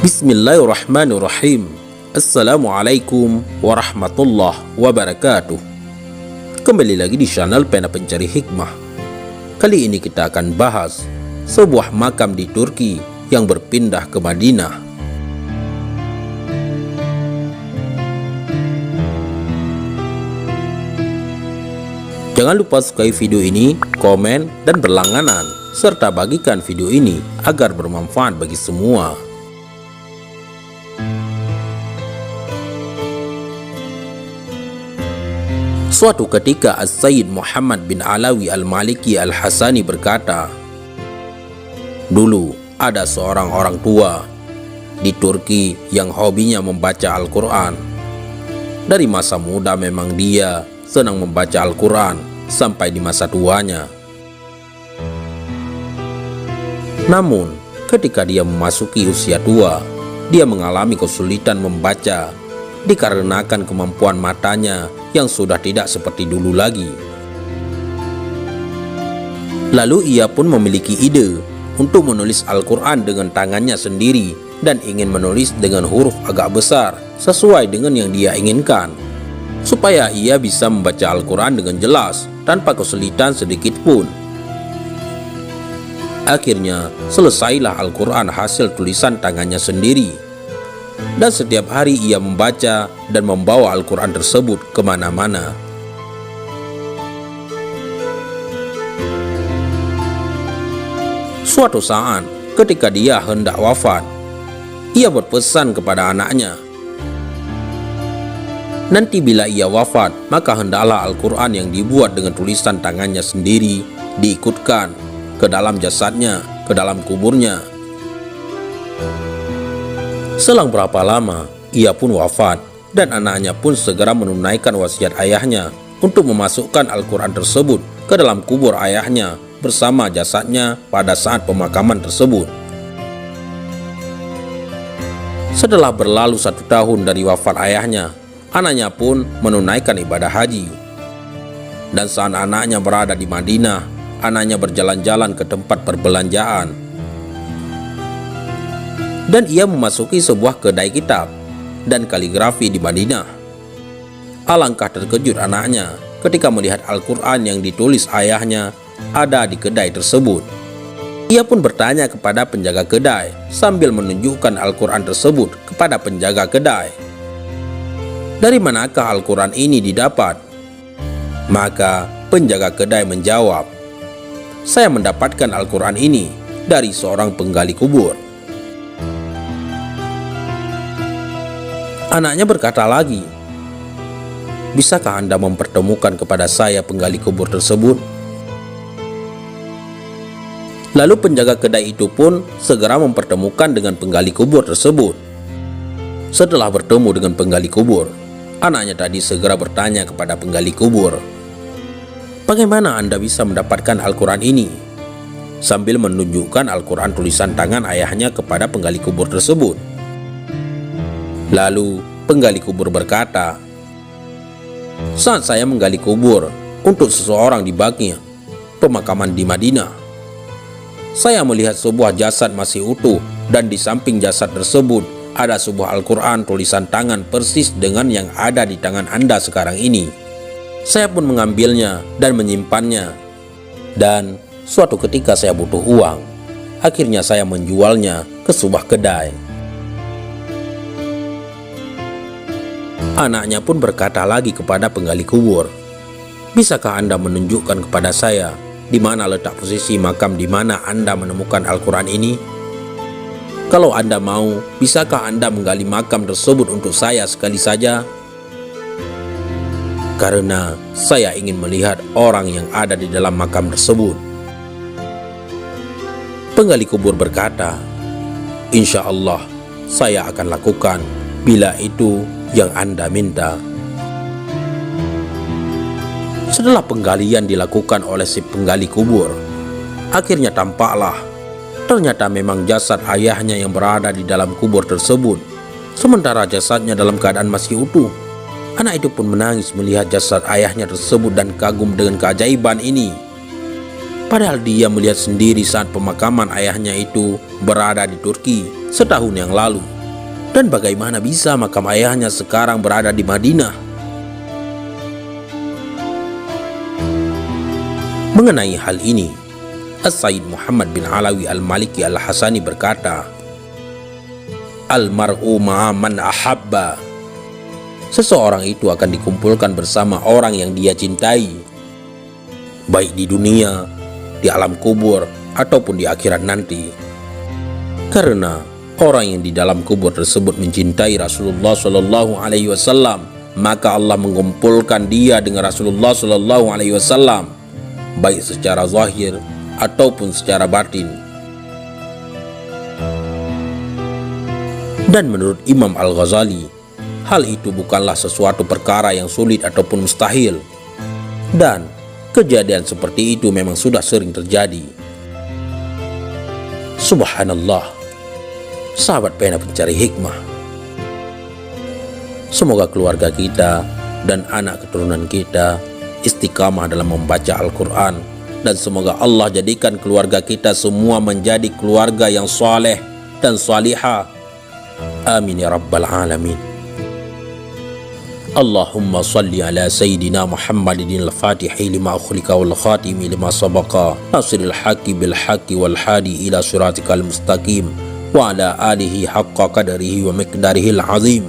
Bismillahirrahmanirrahim. Assalamualaikum warahmatullahi wabarakatuh. Kembali lagi di channel Pena Pencari Hikmah. Kali ini kita akan bahas sebuah makam di Turki yang berpindah ke Madinah. Jangan lupa sukai video ini, komen, dan berlangganan, serta bagikan video ini agar bermanfaat bagi semua. Suatu ketika As-Sayyid Muhammad bin Alawi Al-Maliki Al-Hasani berkata, dulu ada seorang orang tua di Turki yang hobinya membaca Al-Quran. Dari masa muda memang dia senang membaca Al-Quran sampai di masa tuanya. Namun ketika dia memasuki usia tua, dia mengalami kesulitan membaca dikarenakan kemampuan matanya yang sudah tidak seperti dulu lagi. Lalu ia pun memiliki ide untuk menulis Al-Quran dengan tangannya sendiri dan ingin menulis dengan huruf agak besar sesuai dengan yang dia inginkan, supaya ia bisa membaca Al-Quran dengan jelas tanpa kesulitan sedikit pun. Akhirnya selesailah Al-Quran hasil tulisan tangannya sendiri. Dan setiap hari ia membaca dan membawa Al-Quran tersebut kemana-mana. Suatu saat ketika dia hendak wafat, ia berpesan kepada anaknya, nanti bila ia wafat, maka hendaklah Al-Quran yang dibuat dengan tulisan tangannya sendiri diikutkan ke dalam jasadnya, ke dalam kuburnya. Selang berapa lama, ia pun wafat dan anaknya pun segera menunaikan wasiat ayahnya untuk memasukkan Al-Quran tersebut ke dalam kubur ayahnya bersama jasadnya pada saat pemakaman tersebut. Setelah berlalu 1 tahun dari wafat ayahnya, anaknya pun menunaikan ibadah haji. Dan saat anaknya berada di Madinah, anaknya berjalan-jalan ke tempat perbelanjaan. Dan ia memasuki sebuah kedai kitab dan kaligrafi di Madinah. Alangkah terkejut anaknya ketika melihat Al-Quran yang ditulis ayahnya ada di kedai tersebut. Ia pun bertanya kepada penjaga kedai sambil menunjukkan Al-Quran tersebut kepada penjaga kedai. Dari manakah Al-Quran ini didapat? Maka penjaga kedai menjawab, saya mendapatkan Al-Quran ini dari seorang penggali kubur. Anaknya berkata lagi, bisakah Anda mempertemukan kepada saya penggali kubur tersebut? Lalu penjaga kedai itu pun segera mempertemukan dengan penggali kubur tersebut. Setelah bertemu dengan penggali kubur, anaknya tadi segera bertanya kepada penggali kubur, bagaimana Anda bisa mendapatkan Al-Quran ini? Sambil menunjukkan Al-Quran tulisan tangan ayahnya kepada penggali kubur tersebut. Lalu penggali kubur berkata, saat saya menggali kubur untuk seseorang di Baqi', pemakaman di Madinah, saya melihat sebuah jasad masih utuh dan di samping jasad tersebut ada sebuah Al-Quran tulisan tangan persis dengan yang ada di tangan Anda sekarang ini. Saya pun mengambilnya dan menyimpannya. Dan suatu ketika saya butuh uang, akhirnya saya menjualnya ke sebuah kedai. Anaknya pun berkata lagi kepada penggali kubur, bisakah Anda menunjukkan kepada saya di mana letak posisi makam di mana Anda menemukan Al-Quran ini? Kalau Anda mau, bisakah Anda menggali makam tersebut untuk saya sekali saja? Karena saya ingin melihat orang yang ada di dalam makam tersebut. Penggali kubur berkata, insya Allah saya akan lakukan bila itu yang Anda minta. Setelah penggalian dilakukan oleh si penggali kubur, akhirnya tampaklah ternyata memang jasad ayahnya yang berada di dalam kubur tersebut, sementara jasadnya dalam keadaan masih utuh. Anak itu pun menangis melihat jasad ayahnya tersebut dan kagum dengan keajaiban ini. Padahal dia melihat sendiri saat pemakaman ayahnya itu berada di Turki setahun yang lalu. Dan bagaimana bisa makam ayahnya sekarang berada di Madinah? Mengenai hal ini, As-Sayyid Muhammad bin Alawi Al-Maliki Al-Hasani berkata, "Al-mar'u ma'a man ahabba." Seseorang itu akan dikumpulkan bersama orang yang dia cintai, baik di dunia, di alam kubur, ataupun di akhirat nanti. Karena orang yang di dalam kubur tersebut mencintai Rasulullah Shallallahu Alaihi Wasallam, maka Allah mengumpulkan dia dengan Rasulullah Shallallahu Alaihi Wasallam, baik secara zahir ataupun secara batin. Dan menurut Imam Al-Ghazali, hal itu bukanlah sesuatu perkara yang sulit ataupun mustahil, dan kejadian seperti itu memang sudah sering terjadi. Subhanallah, sahabat pena pencari hikmah. Semoga keluarga kita dan anak keturunan kita istiqamah dalam membaca Al-Quran, dan semoga Allah jadikan keluarga kita semua menjadi keluarga yang saleh dan salihah. Amin ya rabbal alamin. Allahumma salli ala Sayyidina Muhammadin al-Fatihi lima ukhlika wal khatimi lima sabaqa nasiril haqqi bil haqqi wal hadi ila siratikal mustaqim wa ala alihi haqqa qadarihi wa miqdarihil azim.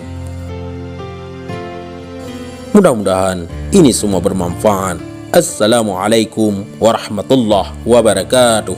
Mudah-mudahan ini semua bermanfaat. Assalamualaikum warahmatullahi wabarakatuh.